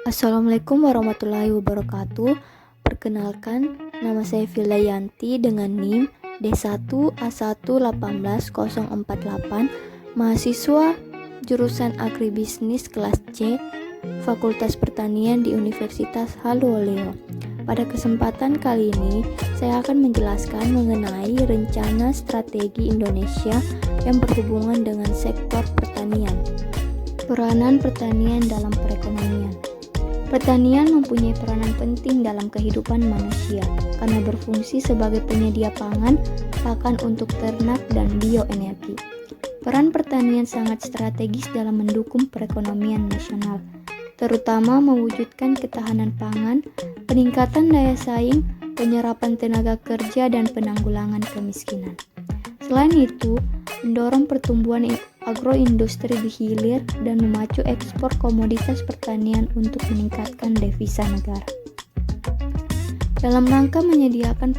Assalamualaikum warahmatullahi wabarakatuh. Perkenalkan, nama saya Vilayanti dengan NIM D1A1181048, mahasiswa jurusan Agribisnis kelas C, Fakultas Pertanian di Universitas Haluoleo. Pada kesempatan kali ini, saya akan menjelaskan mengenai rencana strategi Indonesia yang berhubungan dengan sektor pertanian. Peranan pertanian dalam perekonomian. Pertanian mempunyai peranan penting dalam kehidupan manusia karena berfungsi sebagai penyedia pangan, pakan untuk ternak, dan bioenergi. Peran pertanian sangat strategis dalam mendukung perekonomian nasional, terutama mewujudkan ketahanan pangan, peningkatan daya saing, penyerapan tenaga kerja, dan penanggulangan kemiskinan. Selain itu, mendorong pertumbuhan agroindustri di hilir dan memacu ekspor komoditas pertanian untuk meningkatkan devisa negara. Dalam rangka menyediakan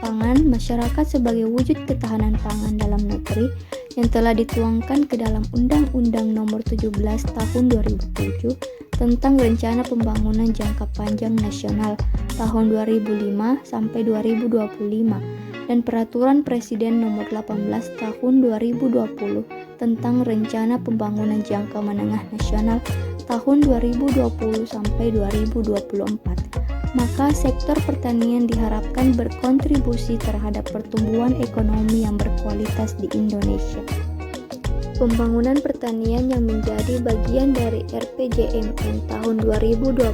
pangan masyarakat sebagai wujud ketahanan pangan dalam negeri yang telah dituangkan ke dalam Undang-Undang Nomor 17 Tahun 2007 tentang Rencana Pembangunan Jangka Panjang Nasional tahun 2005 sampai 2025 dan Peraturan Presiden Nomor 18 Tahun 2020 tentang Rencana Pembangunan Jangka Menengah Nasional tahun 2020 sampai 2024. Maka sektor pertanian diharapkan berkontribusi terhadap pertumbuhan ekonomi yang berkualitas di Indonesia. Pembangunan pertanian yang menjadi bagian dari RPJMN tahun 2020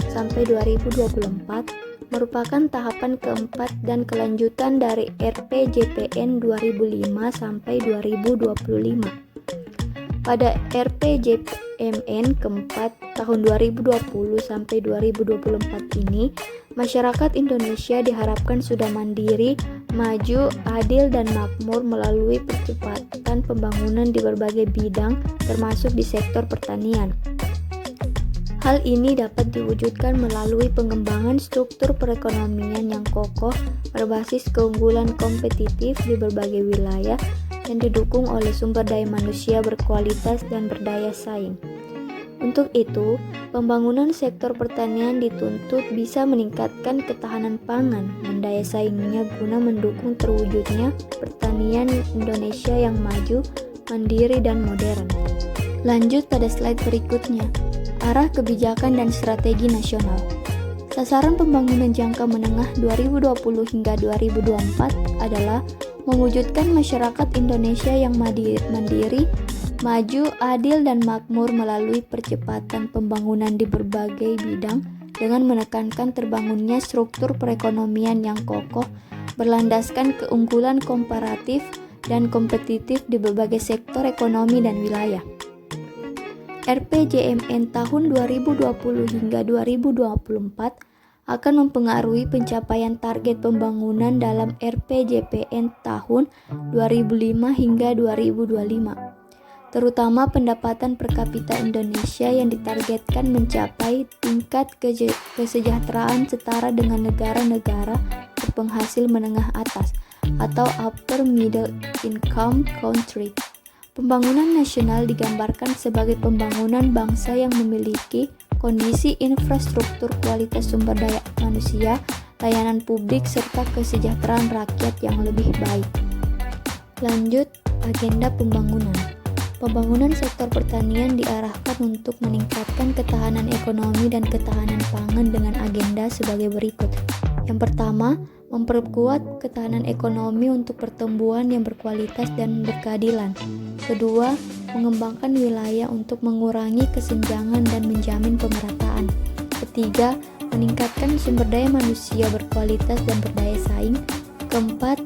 sampai 2024 merupakan tahapan keempat dan kelanjutan dari RPJPN 2005 sampai 2025. Pada RPJMN keempat tahun 2020 sampai 2024 ini, masyarakat Indonesia diharapkan sudah mandiri, maju, adil, dan makmur melalui percepatan pembangunan di berbagai bidang, termasuk di sektor pertanian. Hal ini dapat diwujudkan melalui pengembangan struktur perekonomian yang kokoh berbasis keunggulan kompetitif di berbagai wilayah yang didukung oleh sumber daya manusia berkualitas dan berdaya saing. Untuk itu, pembangunan sektor pertanian dituntut bisa meningkatkan ketahanan pangan dan daya saingnya guna mendukung terwujudnya pertanian Indonesia yang maju, mandiri, dan modern. Lanjut pada slide berikutnya. Arah kebijakan dan strategi nasional. Sasaran pembangunan jangka menengah 2020 hingga 2024 adalah mewujudkan masyarakat Indonesia yang mandiri, maju, adil, dan makmur melalui percepatan pembangunan di berbagai bidang dengan menekankan terbangunnya struktur perekonomian yang kokoh berlandaskan keunggulan komparatif dan kompetitif di berbagai sektor ekonomi dan wilayah. RPJMN tahun 2020 hingga 2024 akan mempengaruhi pencapaian target pembangunan dalam RPJPN tahun 2005 hingga 2025, terutama pendapatan per kapita Indonesia yang ditargetkan mencapai tingkat kesejahteraan setara dengan negara-negara berpenghasil menengah atas atau upper middle income country. Pembangunan nasional digambarkan sebagai pembangunan bangsa yang memiliki kondisi infrastruktur, kualitas sumber daya manusia, layanan publik, serta kesejahteraan rakyat yang lebih baik. Lanjut, agenda pembangunan. Pembangunan sektor pertanian diarahkan untuk meningkatkan ketahanan ekonomi dan ketahanan pangan dengan agenda sebagai berikut. Yang pertama, memperkuat ketahanan ekonomi untuk pertumbuhan yang berkualitas dan berkeadilan. Kedua, mengembangkan wilayah untuk mengurangi kesenjangan dan menjamin pemerataan. Ketiga, meningkatkan sumber daya manusia berkualitas dan berdaya saing. Keempat,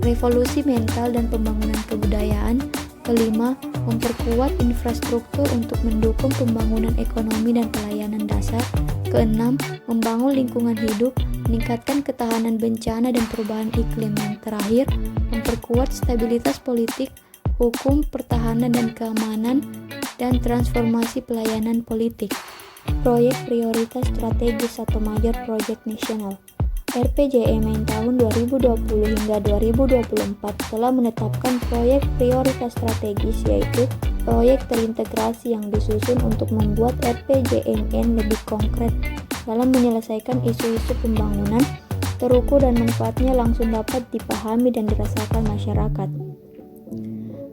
revolusi mental dan pembangunan kebudayaan. Kelima, memperkuat infrastruktur untuk mendukung pembangunan ekonomi dan pelayanan dasar. Keenam, membangun lingkungan hidup, meningkatkan ketahanan bencana dan perubahan iklim. Yang terakhir, memperkuat stabilitas politik, hukum, pertahanan dan keamanan, dan transformasi pelayanan politik. Proyek prioritas strategis atau major project nasional. RPJMN tahun 2020 hingga 2024 telah menetapkan proyek prioritas strategis yaitu proyek terintegrasi yang disusun untuk membuat RPJMN lebih konkret dalam menyelesaikan isu-isu pembangunan, terukur dan manfaatnya langsung dapat dipahami dan dirasakan masyarakat.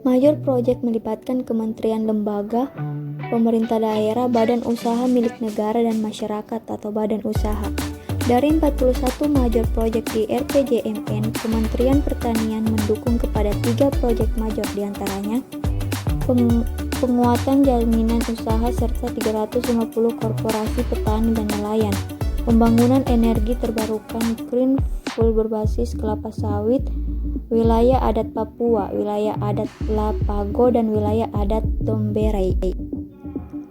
Major proyek melibatkan kementerian lembaga, pemerintah daerah, badan usaha milik negara dan masyarakat atau badan usaha. Dari 41 major proyek di RPJMN, Kementerian Pertanian mendukung kepada 3 proyek major diantaranya penguatan jaminan usaha serta 350 korporasi petani dan nelayan, pembangunan energi terbarukan green fuel berbasis kelapa sawit, wilayah adat Papua, wilayah adat Lapago, dan wilayah adat Domberai.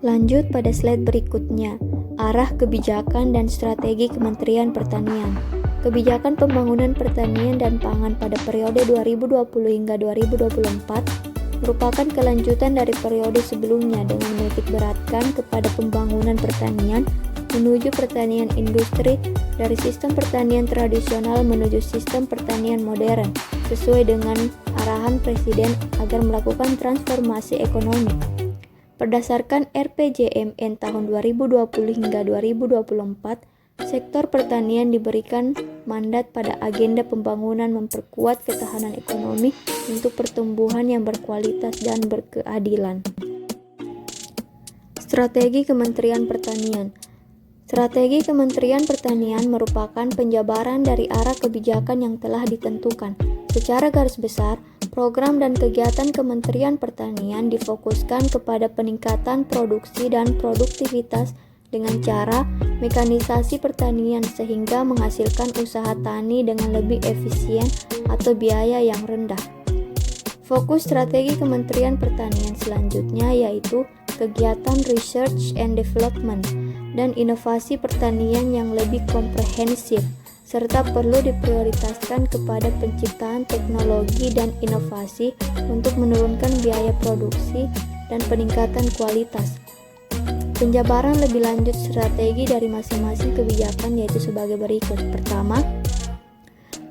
Lanjut pada slide berikutnya, arah kebijakan dan strategi Kementerian Pertanian. Kebijakan pembangunan pertanian dan pangan pada periode 2020 hingga 2024 merupakan kelanjutan dari periode sebelumnya dengan menitikberatkan kepada pembangunan pertanian menuju pertanian industri dari sistem pertanian tradisional menuju sistem pertanian modern sesuai dengan arahan Presiden agar melakukan transformasi ekonomi. Berdasarkan RPJMN tahun 2020 hingga 2024, sektor pertanian diberikan mandat pada agenda pembangunan memperkuat ketahanan ekonomi untuk pertumbuhan yang berkualitas dan berkeadilan. Strategi Kementerian Pertanian. Strategi Kementerian Pertanian merupakan penjabaran dari arah kebijakan yang telah ditentukan. Secara garis besar, program dan kegiatan Kementerian Pertanian difokuskan kepada peningkatan produksi dan produktivitas dengan cara mekanisasi pertanian sehingga menghasilkan usaha tani dengan lebih efisien atau biaya yang rendah. Fokus strategi Kementerian Pertanian selanjutnya yaitu kegiatan research and development dan inovasi pertanian yang lebih komprehensif, serta perlu diprioritaskan kepada penciptaan teknologi dan inovasi untuk menurunkan biaya produksi dan peningkatan kualitas. Penjabaran lebih lanjut strategi dari masing-masing kebijakan yaitu sebagai berikut. Pertama,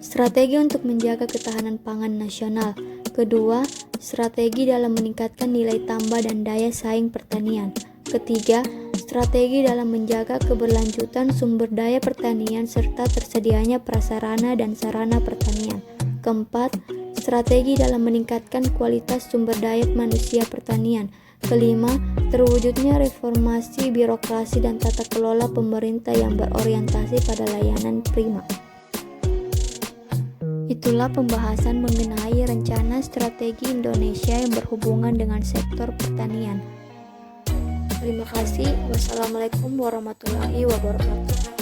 strategi untuk menjaga ketahanan pangan nasional. Kedua, strategi dalam meningkatkan nilai tambah dan daya saing pertanian. Ketiga, strategi dalam menjaga keberlanjutan sumber daya pertanian serta tersedianya prasarana dan sarana pertanian. Keempat, strategi dalam meningkatkan kualitas sumber daya manusia pertanian. Kelima, terwujudnya reformasi birokrasi dan tata kelola pemerintah yang berorientasi pada layanan prima. Itulah pembahasan mengenai rencana strategi Indonesia yang berhubungan dengan sektor pertanian. Terima kasih. Wassalamualaikum warahmatullahi wabarakatuh.